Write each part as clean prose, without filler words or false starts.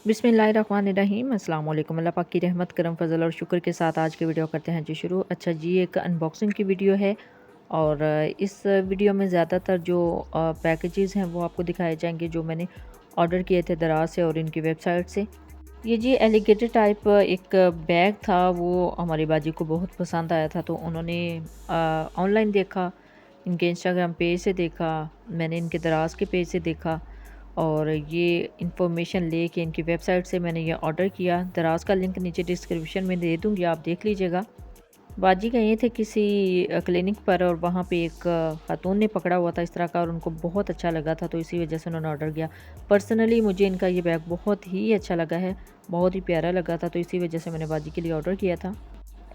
बिस्मिल्लाहिर्रहमानिर्रहीम अस्सलाम वालेकुम। अल्लाह पाक की रहमत करम फजल और शुक्र के साथ आज की वीडियो करते हैं जी शुरू। अच्छा जी, एक अनबॉक्सिंग की वीडियो है और इस वीडियो में ज़्यादातर जो पैकेजेस हैं वो आपको दिखाए जाएंगे जो मैंने ऑर्डर किए थे दराज से और इनकी वेबसाइट से। ये जी एलिगेटर टाइप एक बैग था, वो हमारी बाजी को बहुत पसंद आया था तो उन्होंने ऑनलाइन देखा, इनके इंस्टाग्राम पेज से देखा, मैंने इनके दराज के पेज से देखा और ये इन्फॉर्मेशन लेके इनकी वेबसाइट से मैंने ये ऑर्डर किया। दराज का लिंक नीचे डिस्क्रिप्शन में दे दूँगी, आप देख लीजिएगा। बाजी गए थे किसी क्लिनिक पर और वहाँ पे एक खातून ने पकड़ा हुआ था इस तरह का और उनको बहुत अच्छा लगा था तो इसी वजह से उन्होंने ऑर्डर किया। पर्सनली मुझे इनका ये बैग बहुत ही अच्छा लगा है, बहुत ही प्यारा लगा था तो इसी वजह से मैंने बाजी के लिए ऑर्डर किया था।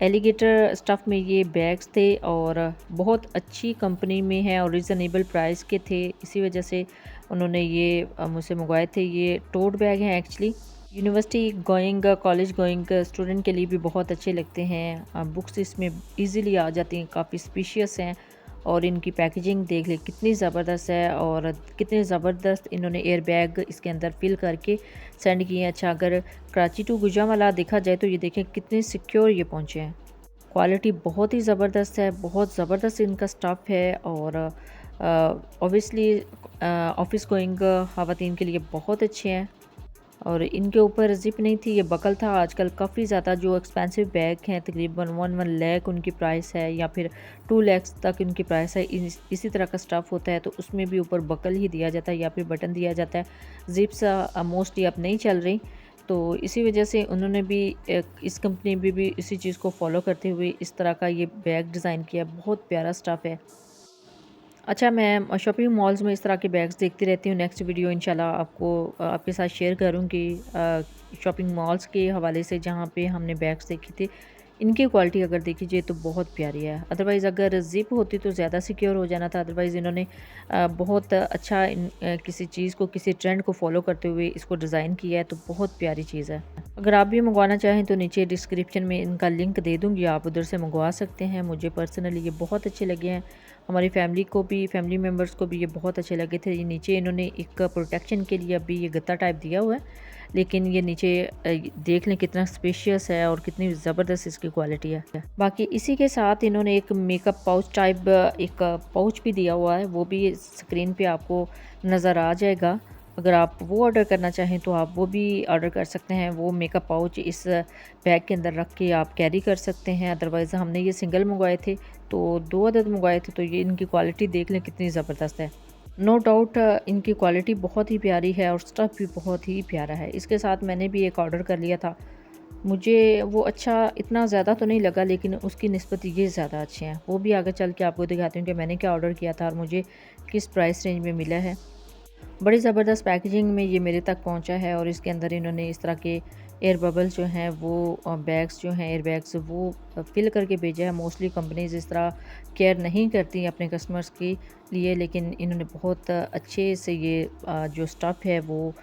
एलिगेटर स्टफ़ में ये बैग्स थे और बहुत अच्छी कंपनी में है और रीज़नेबल प्राइस के थे, इसी वजह से उन्होंने ये मुझसे मंगवाए थे। ये टोट बैग हैं actually, university going college going student के लिए भी बहुत अच्छे लगते हैं। बुक्स इसमें इजीली आ जाती हैं, काफ़ी स्पेशियस हैं और इनकी पैकेजिंग देख ले कितनी ज़बरदस्त है और कितने ज़बरदस्त इन्होंने एयर बैग इसके अंदर फिल करके सेंड किए हैं। अच्छा, अगर कराची टू गुजरांवाला देखा जाए तो ये देखें कितने सिक्योर ये पहुँचे हैं। क्वालिटी बहुत ही ज़बरदस्त है, बहुत ज़बरदस्त इनका स्टफ़ है और ऑब्वियसली ऑफ़िस गोइंग ख़वातीन के लिए बहुत अच्छे हैं। और इनके ऊपर ज़िप नहीं थी, ये बकल था। आजकल काफ़ी ज़्यादा जो एक्सपेंसिव बैग हैं तकरीबन 1 लाख उनकी प्राइस है या फिर 2 लाख तक उनकी प्राइस है। इसी तरह का स्टफ़ होता है तो उसमें भी ऊपर बकल ही दिया जाता है या फिर बटन दिया जाता है। ज़िप्स मोस्टली अब नहीं चल रही तो इसी वजह से उन्होंने भी इस कंपनी में भी इसी चीज़ को फॉलो करते हुए इस तरह का ये बैग डिज़ाइन किया। बहुत प्यारा स्टफ़ है। अच्छा, मैं शॉपिंग मॉल्स में इस तरह के बैग्स देखती रहती हूँ। नेक्स्ट वीडियो इंशाल्लाह आपको आपके साथ शेयर करूँगी शॉपिंग मॉल्स के हवाले से जहाँ पे हमने बैग्स देखे थे। इनकी क्वालिटी अगर देखी जाए तो बहुत प्यारी है। अदरवाइज़ अगर ज़िप होती तो ज़्यादा सिक्योर हो जाना था। अदरवाइज़ इन्होंने बहुत अच्छा किसी चीज़ को, किसी ट्रेंड को फ़ॉलो करते हुए इसको डिज़ाइन किया है तो बहुत प्यारी चीज़ है। अगर आप भी मंगवाना चाहें तो नीचे डिस्क्रिप्शन में इनका लिंक दे दूँगी, आप उधर से मंगवा सकते हैं। मुझे पर्सनली ये बहुत अच्छे लगे हैं। हमारी फैमिली को भी, फैमिली मेम्बर्स को भी ये बहुत अच्छे लगे थे। ये नीचे इन्होंने एक प्रोटेक्शन के लिए अभी ये गत्ता टाइप दिया हुआ है, लेकिन ये नीचे देख लें कितना स्पेशियस है और कितनी ज़बरदस्त इसकी क्वालिटी है। बाकी इसी के साथ इन्होंने एक मेकअप पाउच टाइप एक पाउच भी दिया हुआ है, वो भी स्क्रीन पे आपको नज़र आ जाएगा। अगर आप वो ऑर्डर करना चाहें तो आप वो भी ऑर्डर कर सकते हैं। वो मेकअप पाउच इस बैग के अंदर रख के आप कैरी कर सकते हैं। अदरवाइज़ हमने ये सिंगल मंगवाए थे तो 2 अदद मंगवाए थे तो ये इनकी क्वालिटी देख लें कितनी ज़बरदस्त है। नो डाउट इनकी क्वालिटी बहुत ही प्यारी है और स्टफ़ भी बहुत ही प्यारा है। इसके साथ मैंने भी एक ऑर्डर कर लिया था। मुझे वो अच्छा इतना ज़्यादा तो नहीं लगा लेकिन उसकी निस्बत ये ज़्यादा अच्छे हैं। वो भी आगे चल के आपको दिखाती हूँ कि मैंने क्या ऑर्डर किया था और मुझे किस प्राइस रेंज में मिला है। बड़ी ज़बरदस्त पैकेजिंग में ये मेरे तक पहुंचा है और इसके अंदर इन्होंने इस तरह के एयर बबल्स जो हैं वो बैग्स जो हैं एयर बैग्स वो फिल करके भेजा है। मोस्टली कंपनीज इस तरह केयर नहीं करती अपने कस्टमर्स के लिए, लेकिन इन्होंने बहुत अच्छे से ये जो स्टफ़ है वो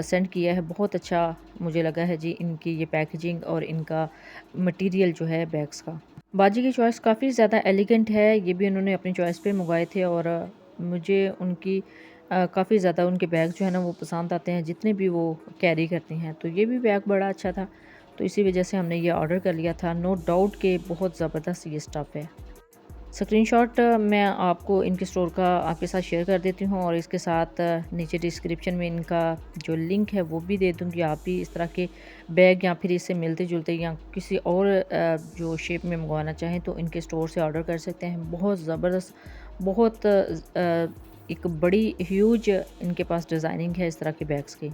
सेंड किया है। बहुत अच्छा मुझे लगा है जी इनकी ये पैकेजिंग और इनका मटेरियल जो है बैग्स का। बाजी की चॉइस काफ़ी ज़्यादा एलिगेंट है, ये भी उन्होंने अपनी चॉइस पे मंगवाए थे और मुझे उनकी काफ़ी ज़्यादा उनके बैग जो है ना वो पसंद आते हैं जितने भी वो कैरी करती हैं। तो ये भी बैग बड़ा अच्छा था तो इसी वजह से हमने ये ऑर्डर कर लिया था। नो डाउट कि बहुत ज़बरदस्त ये स्टफ़ है। स्क्रीनशॉट मैं आपको इनके स्टोर का आपके साथ शेयर कर देती हूँ और इसके साथ नीचे डिस्क्रिप्शन में इनका जो लिंक है वो भी दे दूँगी। आप भी इस तरह के बैग या फिर इससे मिलते जुलते या किसी और जो शेप में मंगवाना चाहें तो इनके स्टोर से ऑर्डर कर सकते हैं। बहुत ज़बरदस्त, बहुत एक बड़ी ह्यूज इनके पास डिज़ाइनिंग है इस तरह के बैग्स की।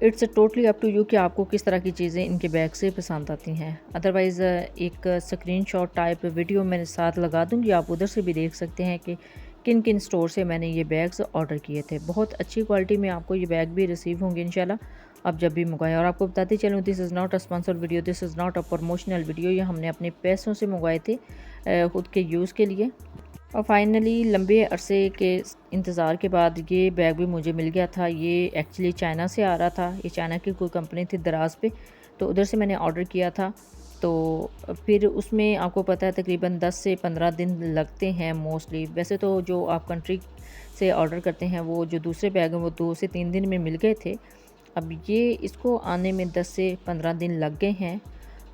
It's totally up to you कि आपको किस तरह की चीज़ें इनके बैग से पसंद आती हैं। अदरवाइज़ एक स्क्रीनशॉट टाइप वीडियो मैंने साथ लगा दूँगी, आप उधर से भी देख सकते हैं कि किन किन स्टोर से मैंने ये बैग्स ऑर्डर किए थे। बहुत अच्छी क्वालिटी में आपको ये बैग भी रिसीव होंगे इंशाल्लाह आप जब भी मंगवाएं। और आपको बताते चलूँ, this is not a sponsored video, this is not a promotional video. ये हमने अपने पैसों से मंगवाए थे खुद के यूज़ के लिए। और फाइनली लंबे अरसे के इंतज़ार के बाद ये बैग भी मुझे मिल गया था। ये एक्चुअली चाइना से आ रहा था, ये चाइना की कोई कंपनी थी दराज पे, तो उधर से मैंने ऑर्डर किया था। तो फिर उसमें आपको पता है तकरीबन 10 से 15 दिन लगते हैं मोस्टली। वैसे तो जो आप कंट्री से ऑर्डर करते हैं वो जो दूसरे बैग हैं वो 2 से 3 दिन में मिल गए थे, अब ये इसको आने में 10 से 15 दिन लग गए हैं।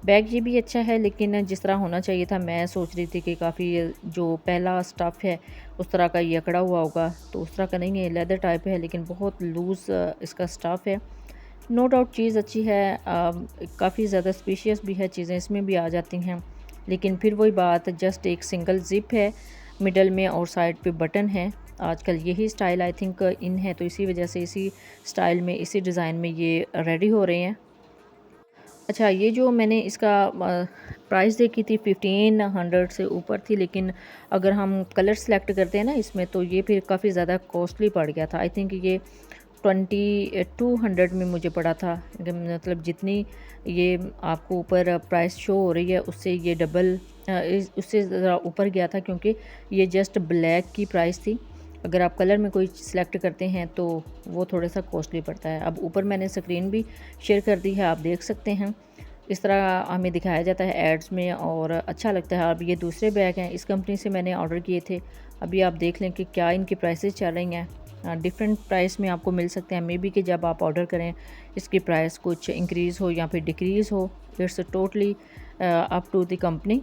बैग ये भी अच्छा है, लेकिन जिस तरह होना चाहिए था, मैं सोच रही थी कि काफ़ी जो पहला स्टफ़ है उस तरह का ये अकड़ा हुआ होगा, तो उस तरह का नहीं है, लेदर टाइप है लेकिन बहुत लूज़ इसका स्टफ़ है। नो डाउट चीज़ अच्छी है, काफ़ी ज़्यादा स्पेशियस भी है, चीज़ें इसमें भी आ जाती हैं, लेकिन फिर वही बात, जस्ट एक सिंगल ज़िप है मिडल में और साइड पे बटन है। आजकल यही स्टाइल आई थिंक इन है, तो इसी वजह से इसी स्टाइल में, इसी डिज़ाइन में ये रेडी हो रहे हैं। अच्छा, ये जो मैंने इसका प्राइस देखी थी 1500 से ऊपर थी, लेकिन अगर हम कलर सेलेक्ट करते हैं ना इसमें, तो ये फिर काफ़ी ज़्यादा कॉस्टली पड़ गया था। आई थिंक ये 2200 में मुझे पड़ा था, मतलब जितनी ये आपको ऊपर प्राइस शो हो रही है उससे ये डबल, उससे ज़रा ऊपर गया था, क्योंकि ये जस्ट ब्लैक की प्राइस थी। अगर आप कलर में कोई सिलेक्ट करते हैं तो वो थोड़ा सा कॉस्टली पड़ता है। अब ऊपर मैंने स्क्रीन भी शेयर कर दी है, आप देख सकते हैं। इस तरह हमें दिखाया जाता है एड्स में और अच्छा लगता है। अब ये दूसरे बैग हैं, इस कंपनी से मैंने ऑर्डर किए थे। अभी आप देख लें कि क्या इनकी प्राइसेस चल रही हैं। डिफरेंट प्राइस में आपको मिल सकते हैं, मे बी कि जब आप ऑर्डर करें इसकी प्राइस कुछ इंक्रीज़ हो या फिर डिक्रीज़ हो। It's totally up to the company.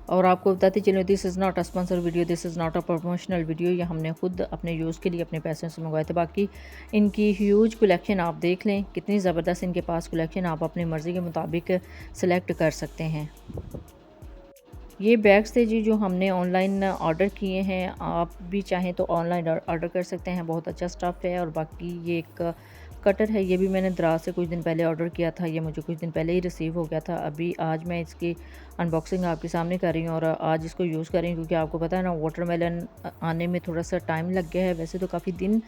और आपको बताते चलो, this is not a sponsor video, this is not a promotional video. ये हमने खुद अपने यूज़ के लिए अपने पैसों से मंगवाए थे। बाकी इनकी ह्यूज कलेक्शन आप देख लें, कितनी ज़बरदस्त इनके पास कलेक्शन, आप अपनी मर्ज़ी के मुताबिक सेलेक्ट कर सकते हैं। ये बैग्स थे जी जो हमने ऑनलाइन ऑर्डर किए हैं। आप भी चाहें तो ऑनलाइन ऑर्डर कर सकते हैं, बहुत अच्छा स्टफ़ है। और बाकी ये एक कटर है, ये भी मैंने दराज से कुछ दिन पहले ऑर्डर किया था, ये मुझे कुछ दिन पहले ही रिसीव हो गया था। अभी आज मैं इसकी अनबॉक्सिंग आपके सामने कर रही हूँ और आज इसको यूज़ कर रही हूँ, क्योंकि आपको पता है ना, वाटरमेलन आने में थोड़ा सा टाइम लग गया है। वैसे तो काफ़ी दिन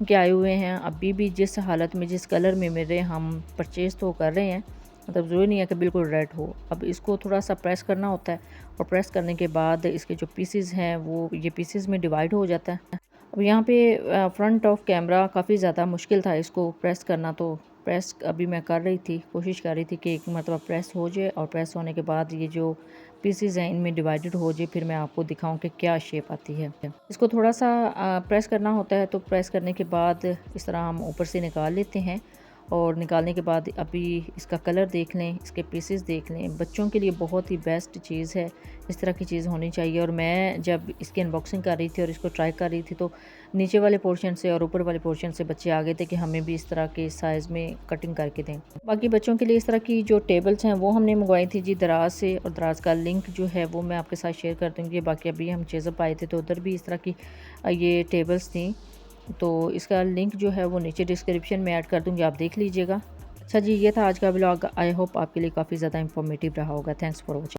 के आए हुए हैं, अभी भी जिस हालत में, जिस कलर में मेरे हम परचेज़ तो कर रहे हैं, मतलब ज़रूरी नहीं है कि बिल्कुल रेड हो। अब इसको थोड़ा सा प्रेस करना होता है और प्रेस करने के बाद इसके जो पीसेस हैं वो ये पीसेस में डिवाइड हो जाता है। अब यहाँ पे फ्रंट ऑफ कैमरा काफ़ी ज़्यादा मुश्किल था इसको प्रेस करना, तो प्रेस अभी मैं कर रही थी, कोशिश कर रही थी कि एक मरतबा प्रेस हो जाए और प्रेस होने के बाद ये जो पीसेस हैं इनमें डिवाइडेड हो जाए, फिर मैं आपको दिखाऊं कि क्या शेप आती है। इसको थोड़ा सा प्रेस करना होता है, तो प्रेस करने के बाद इस तरह हम ऊपर से निकाल लेते हैं। और निकालने के बाद अभी इसका कलर देख लें, इसके पीसेस देख लें। बच्चों के लिए बहुत ही बेस्ट चीज़ है, इस तरह की चीज़ होनी चाहिए। और मैं जब इसकी अनबॉक्सिंग कर रही थी और इसको ट्राई कर रही थी, तो नीचे वाले पोर्शन से और ऊपर वाले पोर्शन से बच्चे आ गए थे कि हमें भी इस तरह के साइज़ में कटिंग करके दें। बाकी बच्चों के लिए इस तरह की जो टेबल्स हैं वो हमने मंगवाई थी जी दराज से, और दराज का लिंक जो है वो मैं आपके साथ शेयर कर दूँगी। बाकी अभी हम चेज़अप आए थे तो उधर भी इस तरह की ये टेबल्स थी, तो इसका लिंक जो है वो नीचे डिस्क्रिप्शन में ऐड कर दूँगी, आप देख लीजिएगा। अच्छा जी, ये था आज का व्लॉग। आई होप आपके लिए काफ़ी ज़्यादा इंफॉर्मेटिव रहा होगा। Thanks for watching.